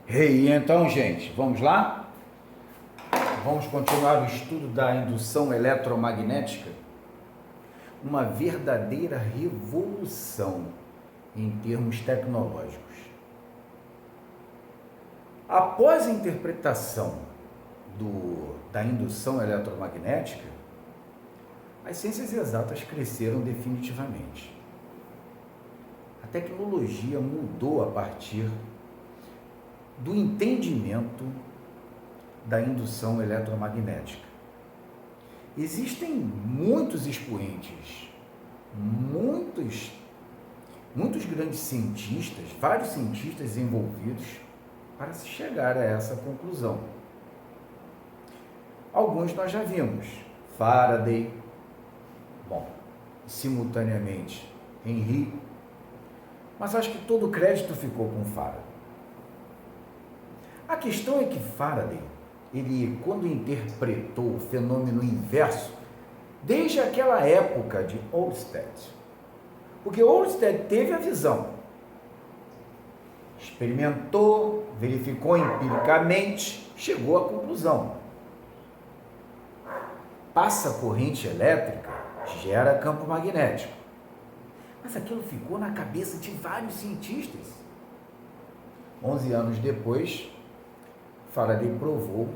E então, gente, vamos lá? Vamos continuar o estudo da indução eletromagnética? Uma verdadeira revolução em termos tecnológicos. Após a interpretação da indução eletromagnética, as ciências exatas cresceram definitivamente. A tecnologia mudou a partir do entendimento da indução eletromagnética. Existem muitos expoentes, muitos grandes cientistas, vários cientistas envolvidos para se chegar a essa conclusão. Alguns nós já vimos, Faraday, simultaneamente Henry, mas acho que todo o crédito ficou com Faraday. A questão é que Faraday, quando interpretou o fenômeno inverso, desde aquela época de Ørsted, porque Ørsted teve a visão, experimentou, verificou empiricamente, chegou à conclusão. Passa corrente elétrica, gera campo magnético. Mas aquilo ficou na cabeça de vários cientistas. 11 anos depois, Faraday provou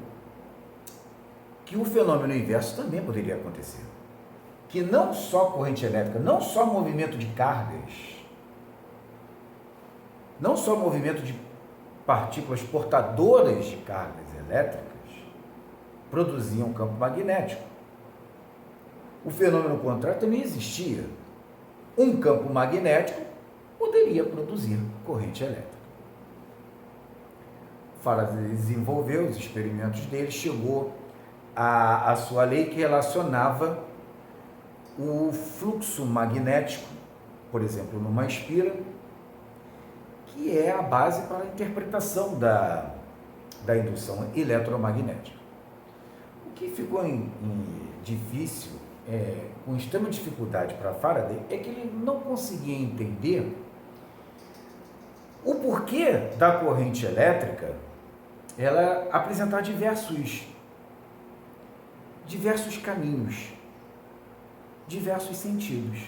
que o fenômeno inverso também poderia acontecer. Que não só corrente elétrica, não só movimento de cargas, não só movimento de partículas portadoras de cargas elétricas produziam campo magnético. O fenômeno contrário também existia. Um campo magnético poderia produzir corrente elétrica. Faraday desenvolveu os experimentos dele, chegou a sua lei que relacionava o fluxo magnético, por exemplo, numa espira, que é a base para a interpretação da indução eletromagnética. O que ficou difícil, com extrema dificuldade para Faraday, é que ele não conseguia entender o porquê da corrente elétrica ela apresentar diversos caminhos, diversos sentidos.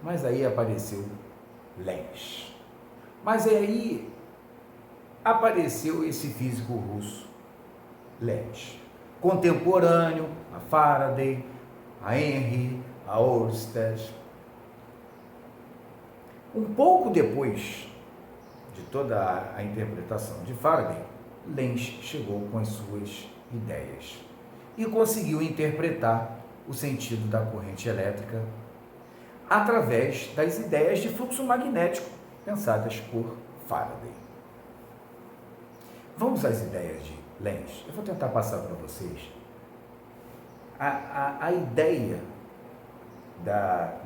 Mas aí apareceu Lenz. Mas aí apareceu esse físico russo, Lenz, contemporâneo a Faraday, a Henry, a Ørsted. Um pouco depois de toda a interpretação de Faraday, Lenz chegou com as suas ideias e conseguiu interpretar o sentido da corrente elétrica através das ideias de fluxo magnético pensadas por Faraday. Vamos às ideias de Lenz. Eu vou tentar passar para vocês a ideia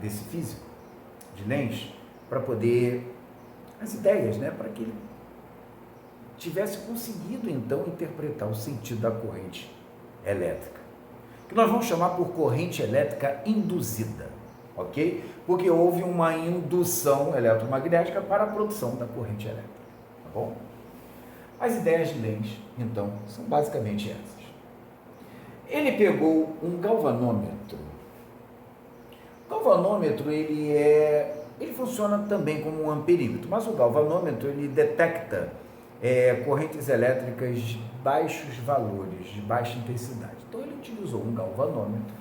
desse físico, de Lenz, para poder, as ideias, para que ele tivesse conseguido então interpretar o sentido da corrente elétrica, que nós vamos chamar por corrente elétrica induzida, ok? Porque houve uma indução eletromagnética para a produção da corrente elétrica, tá bom? As ideias de Lenz, então, são basicamente essas. Ele pegou um galvanômetro. O galvanômetro, ele funciona também como um amperímetro, mas o galvanômetro, ele detecta correntes elétricas de baixos valores, de baixa intensidade. Então, ele utilizou um galvanômetro,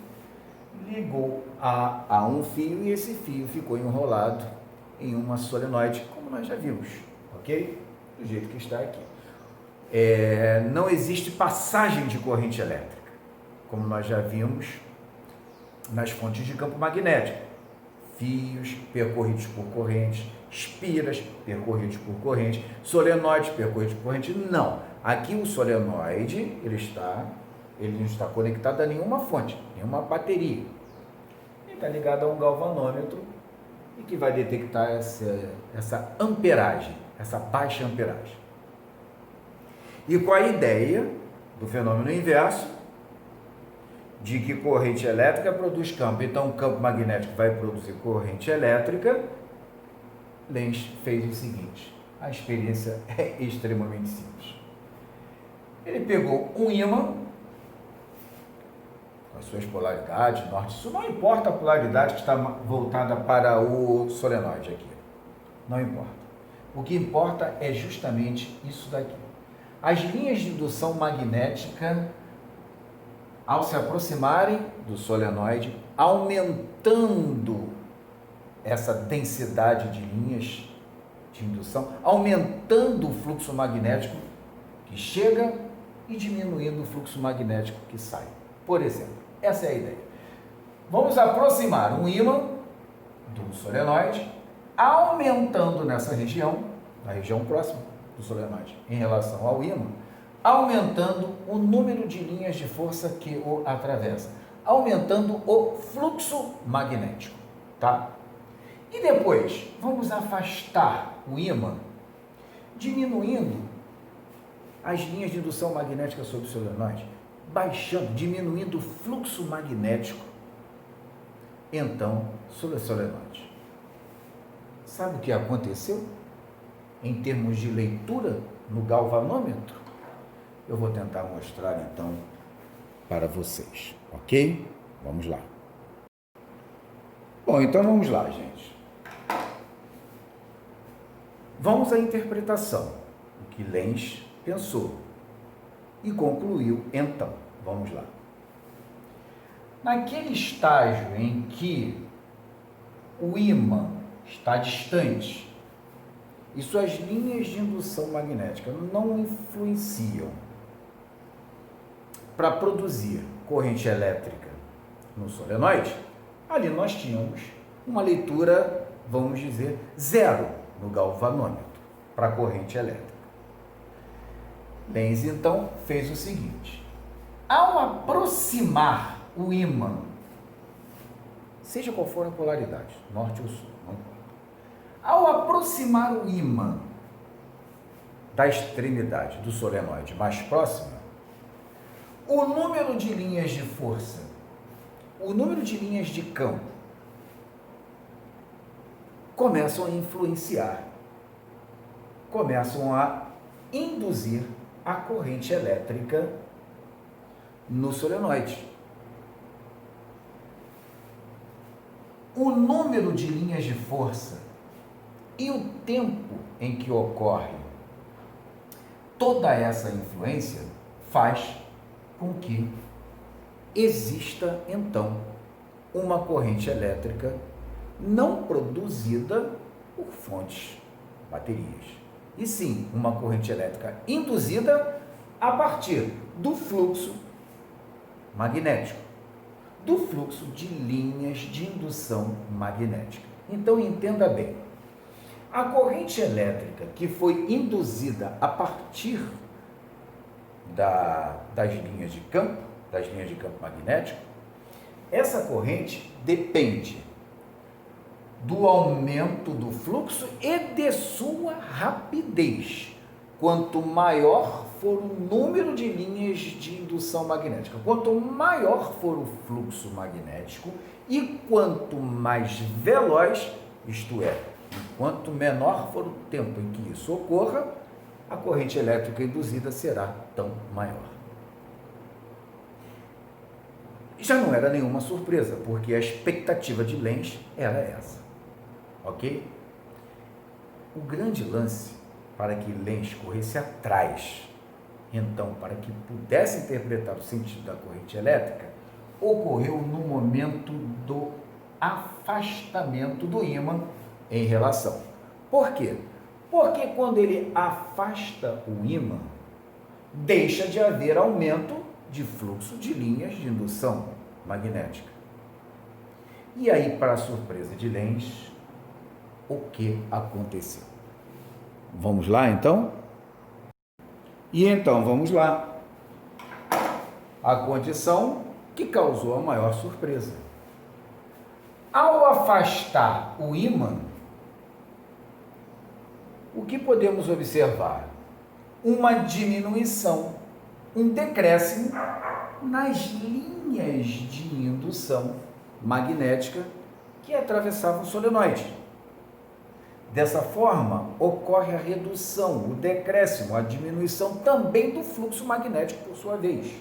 ligou a um fio e esse fio ficou enrolado em uma solenoide, como nós já vimos, ok? Do jeito que está aqui. Não existe passagem de corrente elétrica, como nós já vimos nas fontes de campo magnético. Fios percorridos por corrente, espiras percorridos por corrente, solenoides percorridos por corrente. Não, aqui o solenoide ele não está conectado a nenhuma fonte, nenhuma bateria. Ele está ligado a um galvanômetro e que vai detectar essa amperagem, essa baixa amperagem. E com a ideia do fenômeno inverso, de que corrente elétrica produz campo, então o campo magnético vai produzir corrente elétrica, Lenz fez o seguinte: A experiência é extremamente simples. Ele pegou um ímã, com as suas polaridades, norte e sul, não importa a polaridade que está voltada para o solenoide aqui, não importa. O que importa é justamente isso daqui. As linhas de indução magnética, ao se aproximarem do solenoide, aumentando essa densidade de linhas de indução, aumentando o fluxo magnético que chega e diminuindo o fluxo magnético que sai. Por exemplo, essa é a ideia. Vamos aproximar um ímã do solenoide, aumentando nessa região, na região próxima do solenoide, em relação ao ímã, aumentando o número de linhas de força que o atravessa, aumentando o fluxo magnético, tá? E depois, vamos afastar o ímã, diminuindo as linhas de indução magnética sobre o solenoide, baixando, diminuindo o fluxo magnético, então, sobre o solenoide. Sabe o que aconteceu em termos de leitura no galvanômetro? Eu vou tentar mostrar então para vocês, ok? Vamos lá. Bom, então vamos lá, gente. Vamos à interpretação, o que Lenz pensou e concluiu então. Vamos lá. Naquele estágio em que o ímã está distante e suas linhas de indução magnética não influenciam para produzir corrente elétrica no solenoide, ali nós tínhamos uma leitura, vamos dizer, zero no galvanômetro para a corrente elétrica. Lenz, então, fez o seguinte: ao aproximar o ímã, seja qual for a polaridade, norte ou sul, não importa, ao aproximar o ímã da extremidade do solenoide mais próxima, o número de linhas de força, o número de linhas de campo começam a influenciar, começam a induzir a corrente elétrica no solenoide. O número de linhas de força e o tempo em que ocorre toda essa influência faz com que exista, então, uma corrente elétrica não produzida por fontes, baterias, e sim uma corrente elétrica induzida a partir do fluxo magnético, do fluxo de linhas de indução magnética. Então, entenda bem, a corrente elétrica que foi induzida a partir das linhas de campo magnético, essa corrente depende do aumento do fluxo e de sua rapidez. Quanto maior for o número de linhas de indução magnética, quanto maior for o fluxo magnético e quanto mais veloz, isto é, quanto menor for o tempo em que isso ocorra, a corrente elétrica induzida será tão maior. Já não era nenhuma surpresa, porque a expectativa de Lenz era essa, ok? O grande lance para que Lenz corresse atrás, então, para que pudesse interpretar o sentido da corrente elétrica, ocorreu no momento do afastamento do ímã em relação. Por quê? Porque quando ele afasta o ímã, deixa de haver aumento de fluxo de linhas de indução magnética. E aí, para a surpresa de Lenz, o que aconteceu? Vamos lá, então? E então, vamos lá. A condição que causou a maior surpresa. Ao afastar o ímã, o que podemos observar? Uma diminuição, um decréscimo nas linhas de indução magnética que atravessavam o solenoide. Dessa forma, ocorre a redução, o decréscimo, a diminuição também do fluxo magnético, por sua vez.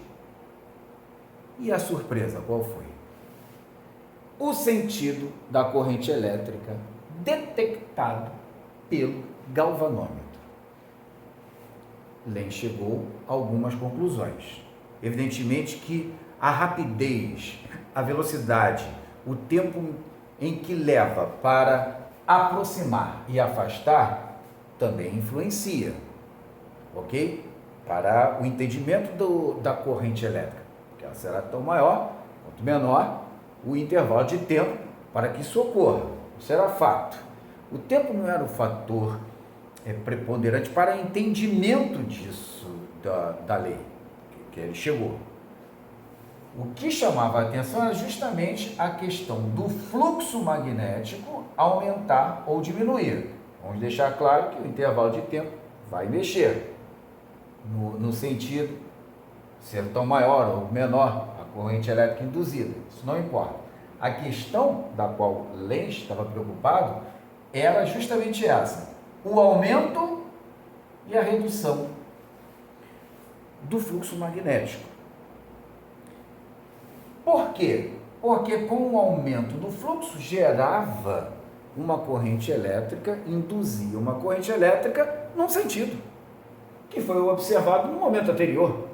E a surpresa qual foi? O sentido da corrente elétrica detectado pelo galvanômetro. Lenz chegou a algumas conclusões. Evidentemente que a rapidez, a velocidade, o tempo em que leva para aproximar e afastar também influencia, ok? Para o entendimento da corrente elétrica, porque ela será tão maior quanto menor o intervalo de tempo para que isso ocorra. Isso era fato. O tempo não era o fator preponderante para entendimento disso, da lei, que ele chegou. O que chamava a atenção era justamente a questão do fluxo magnético aumentar ou diminuir. Vamos deixar claro que o intervalo de tempo vai mexer no sentido ser tão maior ou menor a corrente elétrica induzida. Isso não importa. A questão da qual Lenz estava preocupado era justamente essa: o aumento e a redução do fluxo magnético. Por quê? Porque com o aumento do fluxo gerava uma corrente elétrica, induzia uma corrente elétrica num sentido, que foi observado no momento anterior,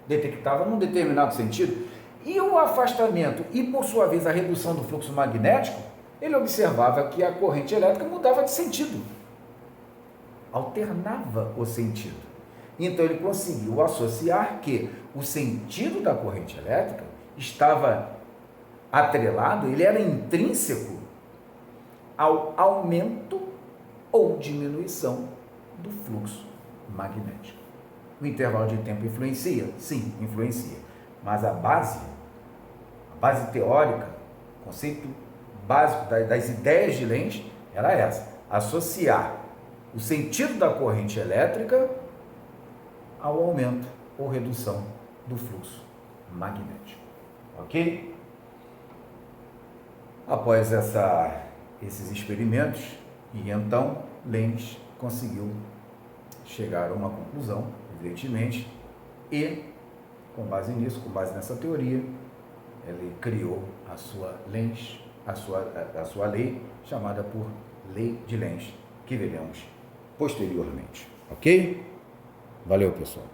detectava num determinado sentido. E o afastamento e, por sua vez, a redução do fluxo magnético, ele observava que a corrente elétrica mudava de sentido, alternava o sentido. Então ele conseguiu associar que o sentido da corrente elétrica estava atrelado, ele era intrínseco ao aumento ou diminuição do fluxo magnético. O intervalo de tempo influencia? Sim, influencia. Mas a base teórica, o conceito básico das ideias de Lenz era essa: associar o sentido da corrente elétrica ao aumento ou redução do fluxo magnético. Ok? Após esses experimentos, e então Lenz conseguiu chegar a uma conclusão, evidentemente, e com base nisso, com base nessa teoria, ele criou a sua lei, chamada por Lei de Lenz, que veremos posteriormente. Ok? Valeu, pessoal.